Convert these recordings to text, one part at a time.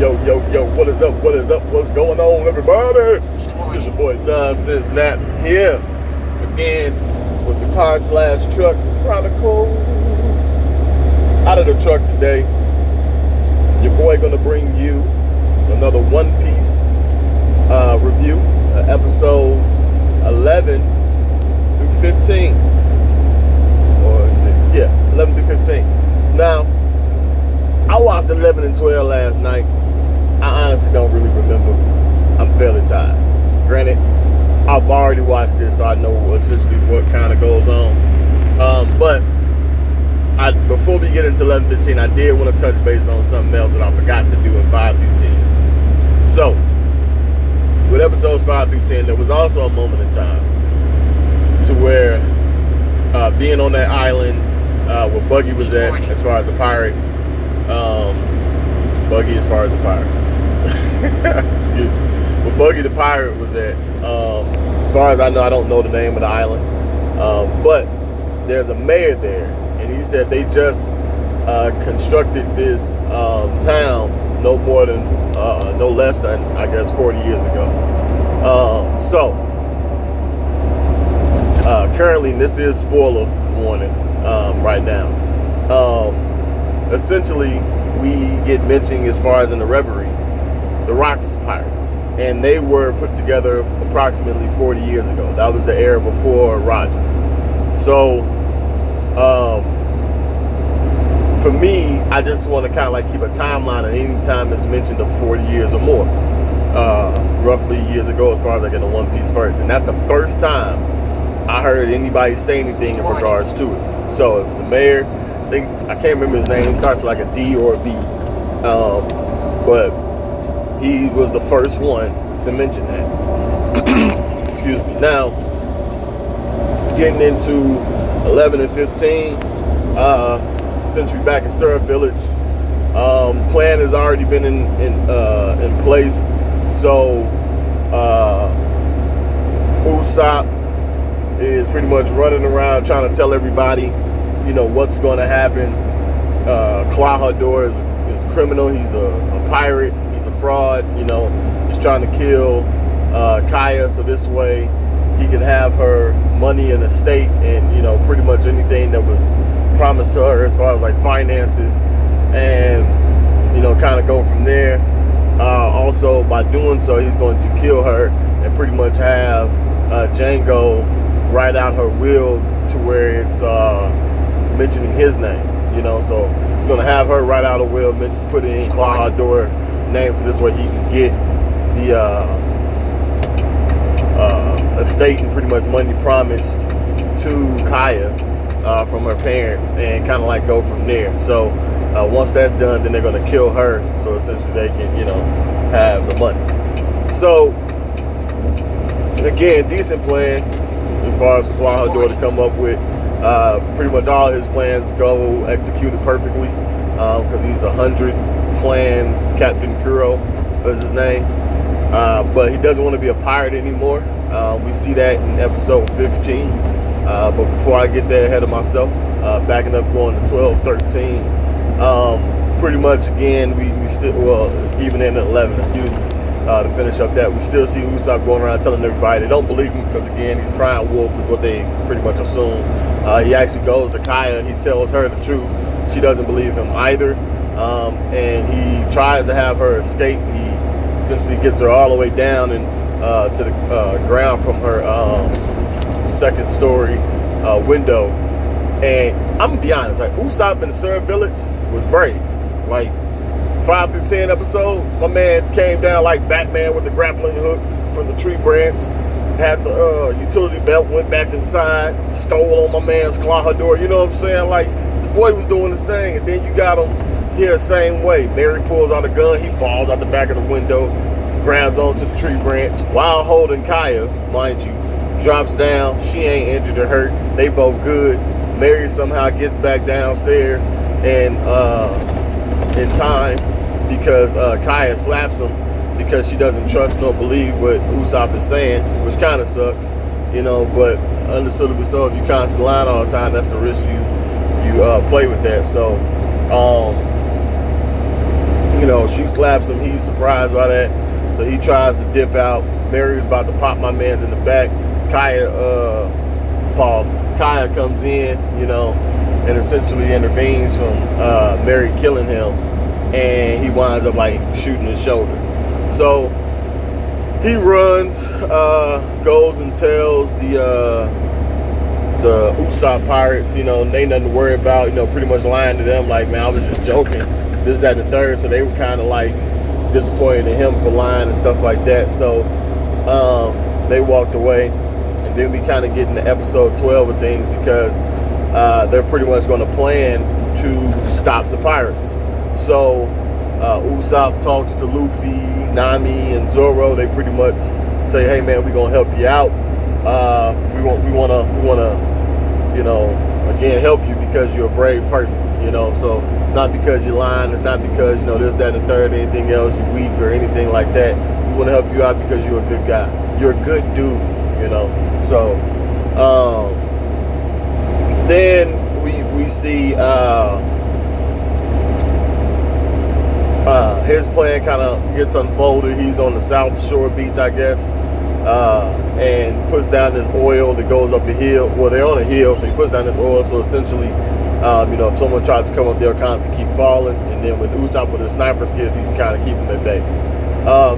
Yo, what is up? What is up? What's going on, everybody? It's your boy Nonsense Nap here again with the car slash truck chronicles. Out of the truck today, your boy gonna bring you another One Piece review, episodes 11 through 15, or is it? Yeah, 11 through 15. Now, I watched 11 and 12 last night. I honestly don't really remember. I'm fairly tired. Granted, I've already watched this, so I know essentially what kind of goes on. But before we get into 11 15, I did want to touch base on something else that I forgot to do in 5 through 10. So, with episodes 5 through 10, there was also a moment in time to where being on that island where Buggy was at, as far as the pirate. Buggy as far as the pirate. Excuse me. Where Buggy the pirate was at. As far as I know, I don't know the name of the island. But there's a mayor there, and he said they just constructed this town no less than, I guess, 40 years ago. Currently, and this is spoiler warning right now. Essentially, we get mentioned as far as in the Reverie, the Rocks Pirates, and they were put together approximately 40 years ago. That was the era before Roger. So, for me, I just want to kind of like keep a timeline of any time it's mentioned of 40 years or more, roughly years ago, as far as I get the One Piece first, and that's the first time I heard anybody say anything in regards to it. So it was the mayor. I can't remember his name. He starts with like a D or a B. But he was the first one to mention that. Excuse me. Now, getting into 11 and 15, since we're back in Syrup Village, plan has already been in place. So, Usopp is pretty much running around trying to tell everybody, you know, what's going to happen. Klahadore is a criminal. He's a pirate. He's a fraud. You know, he's trying to kill Kaya, so this way he can have her money and estate, and you know, pretty much anything that was promised to her as far as like finances, and you know, kind of go from there. Also, by doing so, he's going to kill her and pretty much have Django write out her will to where it's mentioning his name, you know, so he's going to have her write out a will, put it in Klahadore name, so this way he can get the estate and pretty much money promised to Kaya from her parents, and kind of like go from there. So once that's done, then they're going to kill her, so essentially they can, you know, have the money. So again, decent plan as far as Klahadore to come up with. Pretty much all his plans go executed perfectly, because he's 100 plan Captain Kuro was his name, but he doesn't want to be a pirate anymore. We see that in episode 15, but before I get there ahead of myself, backing up going to 12, 13, pretty much again we still, well, even in 11, excuse me, to finish up that, we still see Usopp going around telling everybody they don't believe him, because again, he's crying wolf is what they pretty much assume. He actually goes to Kaya, he tells her the truth. She doesn't believe him either, and he tries to have her escape. He essentially gets her all the way down and to the ground from her second story window. And I'm gonna be honest, like, Usopp in the Syrup Village was brave. Like 5 through 10 episodes, my man came down like Batman with the grappling hook from the tree branch, had the utility belt, went back inside, stole on my man's Klahadore, you know what I'm saying? Like, the boy was doing his thing, and then you got him here the same way. Mary pulls out a gun, he falls out the back of the window, grabs onto the tree branch, while holding Kaya, mind you, drops down, she ain't injured or hurt, they both good. Mary somehow gets back downstairs, and in time, because Kaya slaps him because she doesn't trust nor believe what Usopp is saying, which kind of sucks, you know, but understandably so. If you constantly lying all the time, that's the risk you play with that. So she slaps him. He's surprised by that, so he tries to dip out. Mary's about to pop my man's in the back. Kaya comes in, and essentially intervenes from Mary killing him, and he winds up like shooting his shoulder. So he runs, goes and tells the Usopp pirates, they nothing to worry about, pretty much lying to them like, man, I was just joking, this, that, and the third. So they were kind of like disappointed in him for lying and stuff like that. So they walked away, and then we kind of get into episode 12 of things, because they're pretty much going to plan to stop the pirates. So Usopp talks to Luffy, Nami, and Zoro. They pretty much say, hey man, we're gonna help you out. We wanna again help you because you're a brave person, so it's not because you're lying, it's not because this, that, and the third, anything else, you're weak or anything like that. We want to help you out because you're a good guy, you're a good dude, so then we see his plan kind of gets unfolded. He's on the South Shore beach, I guess, and puts down this oil that goes up the hill. Well, they're on a hill, so he puts down this oil. So essentially, if someone tries to come up, they'll constantly keep falling. And then with Usopp with his sniper skills, he can kind of keep them at bay.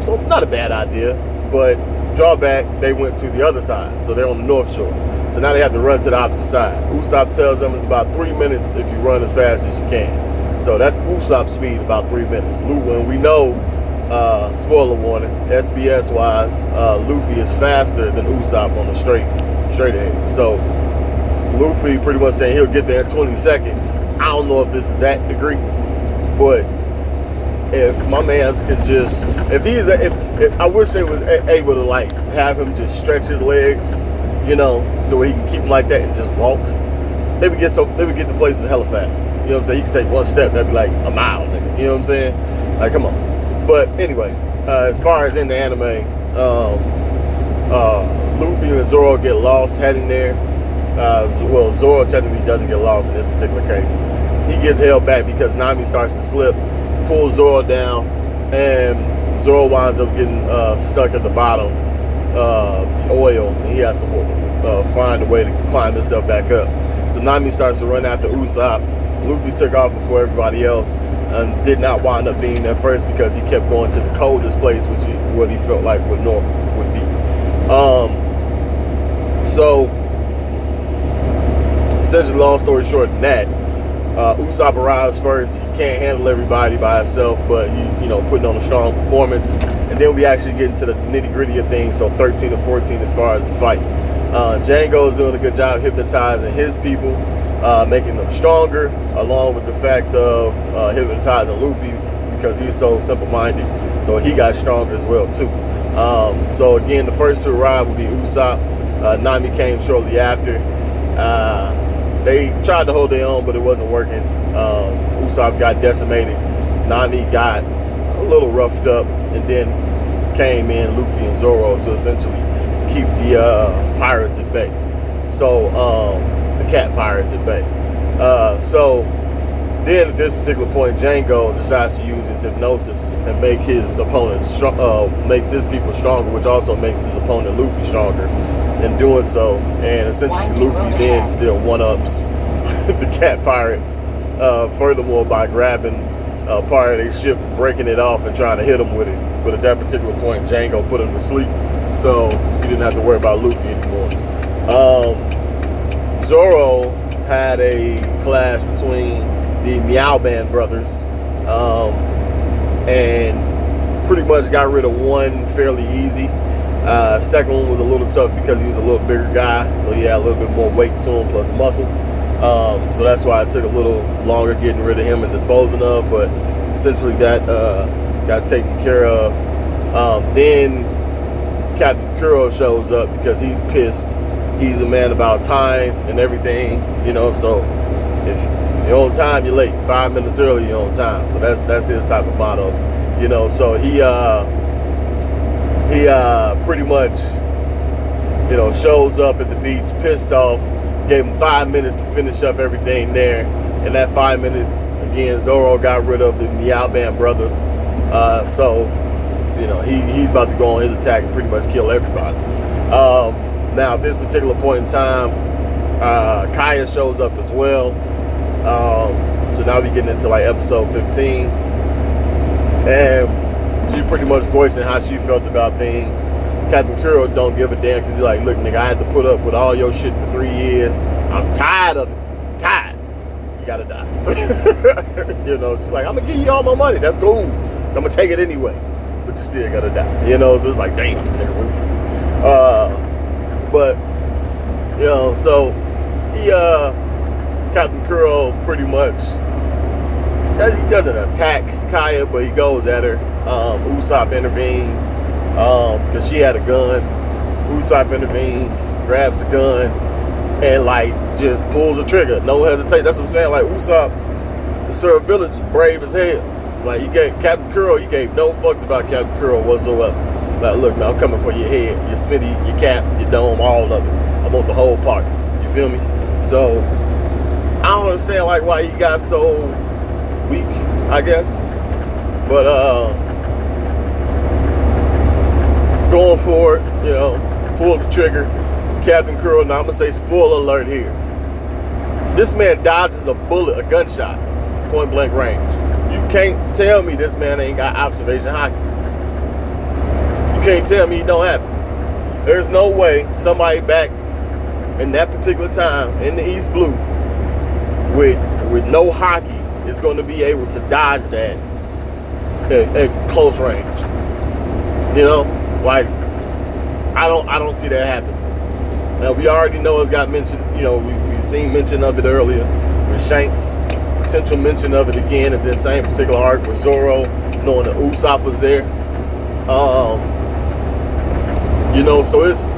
So not a bad idea, but drawback, they went to the other side. So they're on the North Shore. So now they have to run to the opposite side. Usopp tells them it's about 3 minutes if you run as fast as you can. So that's Usopp's speed, about 3 minutes. And we know, spoiler warning, SBS wise, Luffy is faster than Usopp on the straight ahead. So Luffy pretty much saying he'll get there in 20 seconds. I don't know if this is that degree, but if my man's can just, if I wish they was able to like have him just stretch his legs, so he can keep him like that and just walk. They would get to places hella fast. You know what I'm saying? You can take one step, that'd be like a mile, nigga. You know what I'm saying? Like, come on. But anyway, as far as in the anime, Luffy and Zoro get lost heading there. Well, Zoro technically doesn't get lost in this particular case. He gets held back because Nami starts to slip, pulls Zoro down, and Zoro winds up getting stuck at the bottom of the oil, and he has to find a way to climb himself back up. So Nami starts to run after Usopp. Luffy took off before everybody else and did not wind up being there first because he kept going to the coldest place, which what he felt like what North would be. So essentially, long story short than that, Usopp arrives first. He can't handle everybody by himself, but he's putting on a strong performance. And then we actually get into the nitty gritty of things. So 13 to 14 as far as the fight. Django is doing a good job hypnotizing his people, making them stronger, along with the fact of hypnotizing Luffy because he's so simple-minded. So he got stronger as well too. So again, the first to arrive would be Usopp. Nami came shortly after. They tried to hold their own, but it wasn't working. Usopp got decimated. Nami got a little roughed up, and then came in Luffy and Zoro to essentially keep the pirates at bay. So the cat pirates at bay. So then at this particular point, Django decides to use his hypnosis and make his opponent makes his people stronger, which also makes his opponent Luffy stronger. In doing so, and essentially Luffy then still one-ups the cat pirates. Furthermore, by grabbing part of their ship, breaking it off, and trying to hit them with it. But at that particular point, Django put him to sleep, so he didn't have to worry about Luffy anymore. Zoro had a clash between the Meow Band brothers, and pretty much got rid of one fairly easy. Second one was a little tough because he was a little bigger guy, so he had a little bit more weight to him plus muscle. So that's why it took a little longer getting rid of him and disposing of, but essentially that got taken care of. Then Captain Kuro shows up because he's pissed. He's a man about time and everything, so if you're on time, you're late. 5 minutes early, you're on time. So that's his type of motto, so he pretty much, shows up at the beach, pissed off, gave him 5 minutes to finish up everything there, in that 5 minutes, again, Zoro got rid of the Meow Band brothers. So, you know, he's about to go on his attack and pretty much kill everybody. Now, at this particular point in time, Kaya shows up as well. So now we're getting into like episode 15. And she pretty much voicing how she felt about things. Captain Kuro don't give a damn because he's like, look, nigga, I had to put up with all your shit for 3 years. I'm tired of it. I'm tired. You gotta die. You know, she's like, I'm gonna give you all my money. That's cool. So I'm gonna take it anyway. But you still gotta die. You know, so it's like, damn, nigga, ruthless. But, you know, so he, Captain Kuro pretty much, he doesn't attack Kaya, but he goes at her. Usopp intervenes because she had a gun. Usopp intervenes, grabs the gun, and like just pulls the trigger, no hesitation. That's what I'm saying. Like Usopp, the Sir Village, brave as hell. Like he gave Captain Kuro, he gave no fucks about Captain Kuro whatsoever. Like, look, man, I'm coming for your head, your Smitty, your cap, your dome, all of it. I want the whole parts. You feel me? So I don't understand like why he got so weak, I guess. But going for it, you know, pulls the trigger. Captain Kuro, now I'm gonna say spoiler alert here. This man dodges a bullet, a gunshot, point blank range. You can't tell me this man ain't got observation hockey. You can't tell me he don't have it. There's no way somebody back in that particular time in the East Blue with no hockey is going to be able to dodge that at close range. You know, like I don't see that happen. Now we already know it's got mentioned. You know, we've seen mention of it earlier with Shanks. Potential mention of it again in this same particular arc with Zoro, knowing that Usopp was there. You know, so it's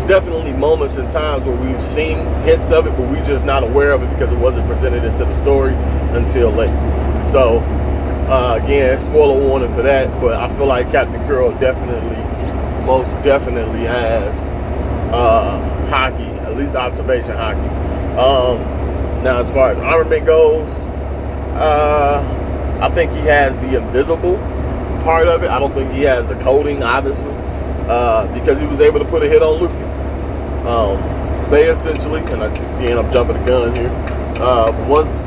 definitely moments and times where we've seen hints of it, but we're just not aware of it because it wasn't presented into the story until late. So, again, spoiler warning for that, but I feel like Captain Kuro most definitely has hockey, at least observation hockey. Now, as far as armament goes, I think he has the invisible part of it. I don't think he has the coding, obviously. Because he was able to put a hit on Luffy. They essentially, and again I'm jumping the gun here, once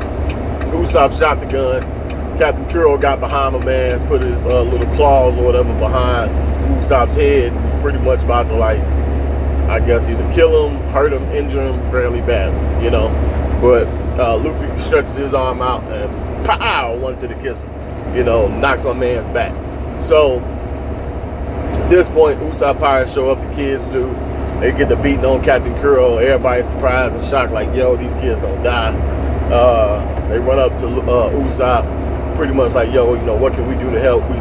Usopp shot the gun, Captain Kuro got behind my man's, put his little claws or whatever behind Usopp's head. He was pretty much about to, like, I guess either kill him, hurt him, injure him fairly badly, you know. But Luffy stretches his arm out and pow, one to the kisser, you know, knocks my man's back. So at this point, Usopp Pirates show up, the kids do. They get the beating on Captain Kuro. Everybody's surprised and shocked, like, yo, these kids gonna die. They run up to Usopp, pretty much like, yo, you know, what can we do to help? We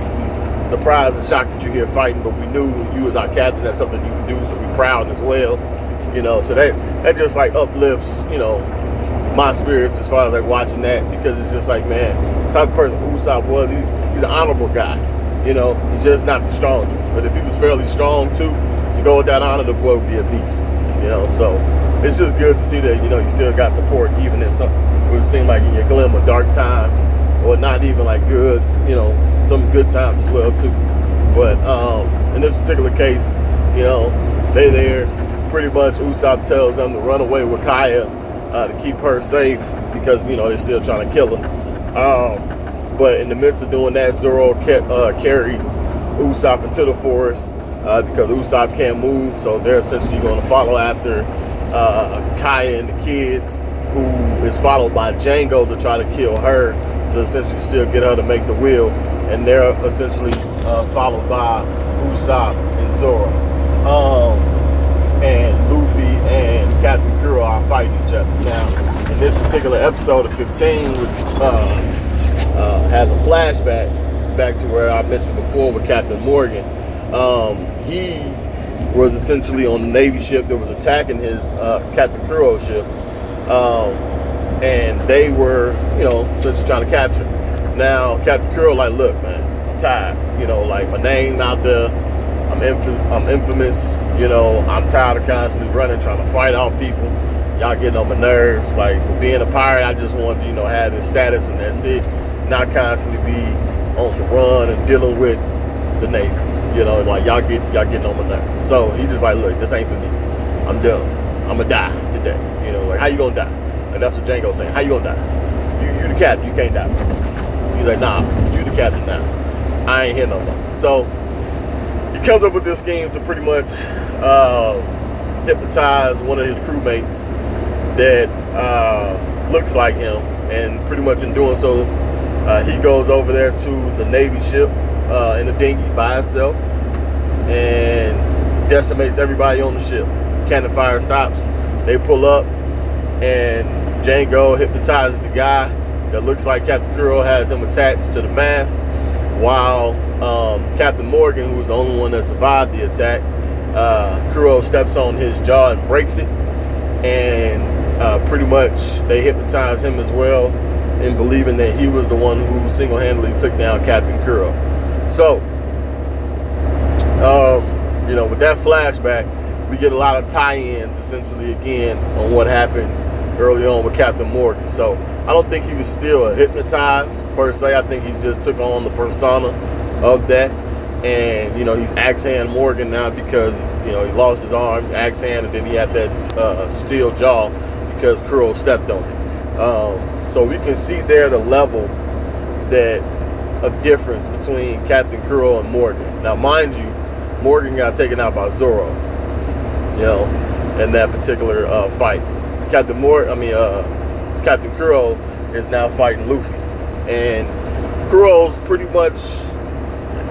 surprised and shocked that you're here fighting, but we knew you as our captain, that's something you can do, so we're proud as well. You know, so that just like uplifts, you know, my spirits as far as like watching that, because it's just like, man, the type of person Usopp was, he's an honorable guy. You know, he's just not the strongest. But if he was fairly strong too, to go with that honor, the boy would be a beast. You know, so it's just good to see that, you know, you still got support even in some, it would seem like in your glim of dark times, or not even like good, you know, some good times as well too. But in this particular case, you know, they there, pretty much Usopp tells them to run away with Kaya to keep her safe because, you know, they're still trying to kill her. But in the midst of doing that, Zoro carries Usopp into the forest because Usopp can't move. So they're essentially going to follow after Kaya and the kids, who is followed by Django to try to kill her, to essentially still get her to make the will. And they're essentially followed by Usopp and Zoro. And Luffy and Captain Kuro are fighting each other. Now, in this particular episode of 15, has a flashback back to where I mentioned before with Captain Morgan. He was essentially on the Navy ship that was attacking his Captain Kuro ship, and they were, you know, essentially trying to capture him. Now Captain Kuro like, look, man, I'm tired. You know, like, my name out there, I'm infamous. You know, I'm tired of constantly running, trying to fight off people. y'all getting on my nerves. Like, being a pirate, I just wanted to, you know, have this status and that's it. Not constantly be on the run and dealing with the Navy. You know, like y'all getting on my nerves. So he just like, look, this ain't for me. I'm done. I'm gonna die today. You know, like, how you gonna die? And that's what Django's saying. How you gonna die? You the captain. You can't die. He's like, nah, you the captain now. I ain't here no more. So he comes up with this scheme to pretty much hypnotize one of his crewmates that looks like him, and pretty much in doing so, he goes over there to the Navy ship in a dinghy by itself and decimates everybody on the ship. Cannon fire stops. They pull up, and Django hypnotizes the guy that looks like Captain Kuro, has him attached to the mast, while Captain Morgan, who was the only one that survived the attack, Kuro steps on his jaw and breaks it, and pretty much they hypnotize him as well in believing that he was the one who single-handedly took down Captain Kuro. So, you know, with that flashback, we get a lot of tie-ins essentially again on what happened early on with Captain Morgan. So I don't think he was still hypnotized per se. I think he just took on the persona of that. And, you know, he's Axe Hand Morgan now because, you know, he lost his arm, Axe Hand, and then he had that steel jaw because Kuro stepped on it. So we can see there the level of difference between Captain Kuro and Morgan. Now, mind you, Morgan got taken out by Zoro, you know, in that particular fight. Captain Kuro is now fighting Luffy, and Kuro's pretty much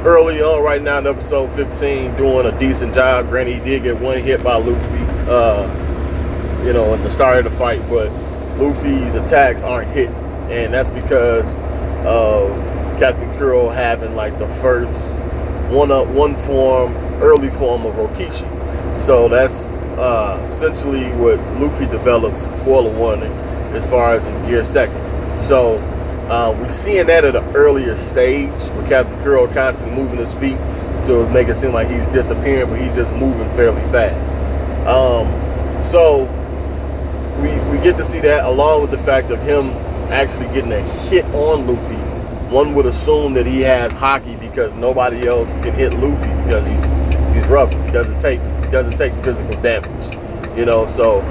early on right now in episode 15 doing a decent job. Granted, he did get one hit by Luffy, you know, in the start of the fight, but Luffy's attacks aren't hitting, and that's because of Captain Kuro having like the first early form of Rokishi. So that's essentially what Luffy develops, spoiler warning, as far as in Gear Second. So we're seeing that at an earlier stage with Captain Kuro constantly moving his feet to make it seem like he's disappearing, but he's just moving fairly fast. So we get to see that, along with the fact of him actually getting a hit on Luffy. One would assume that he has Haki because nobody else can hit Luffy because he's rubber. He doesn't take physical damage, you know. So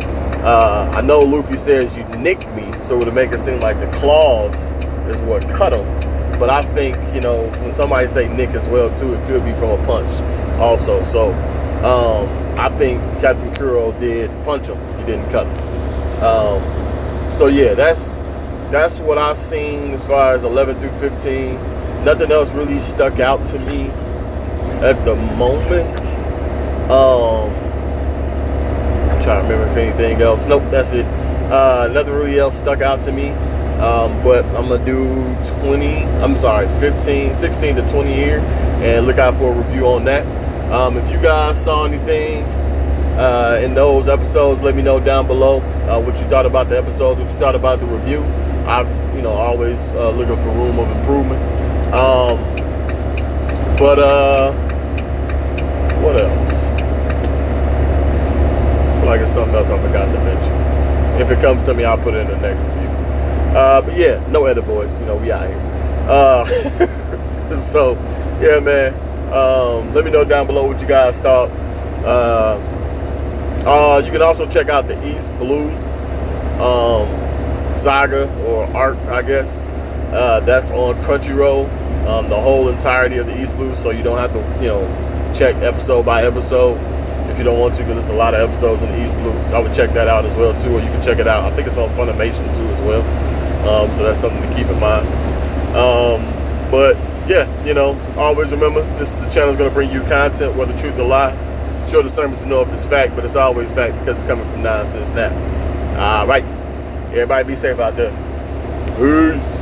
I know Luffy says you nicked me, so it would make it seem like the claws is what cut him. But I think, you know, when somebody say nick as well too, it could be from a punch also. So I think Captain Kuro did punch him. He didn't cut him. So yeah, that's what I've seen as far as 11 through 15. Nothing else really stuck out to me at the moment. I'm trying to remember if anything else. Nope, that's it. Nothing really else stuck out to me. But I'm gonna do 16 to 20 here, and look out for a review on that. If you guys saw anything in those episodes, let me know down below what you thought about the episodes, what you thought about the review. Obviously, you know, always looking for room of improvement. What else? I feel like it's something else I forgot to mention. If it comes to me, I'll put it in the next review. But yeah, no edit, boys. You know, we out here. So, yeah, man. Let me know down below what you guys thought. You can also check out the East Blue saga or arc, I guess. That's on Crunchyroll. The whole entirety of the East Blue, so you don't have to, you know, check episode by episode if you don't want to, because it's a lot of episodes in the East Blue. So I would check that out as well too, or you can check it out. I think it's on Funimation too as well. So that's something to keep in mind. But yeah, you know, always remember, this is the channel that's going to bring you content, whether truth or lie. Show discernment to know if it's fact, but it's always fact because it's coming from Nonsense Now. All right, everybody be safe out there. Peace.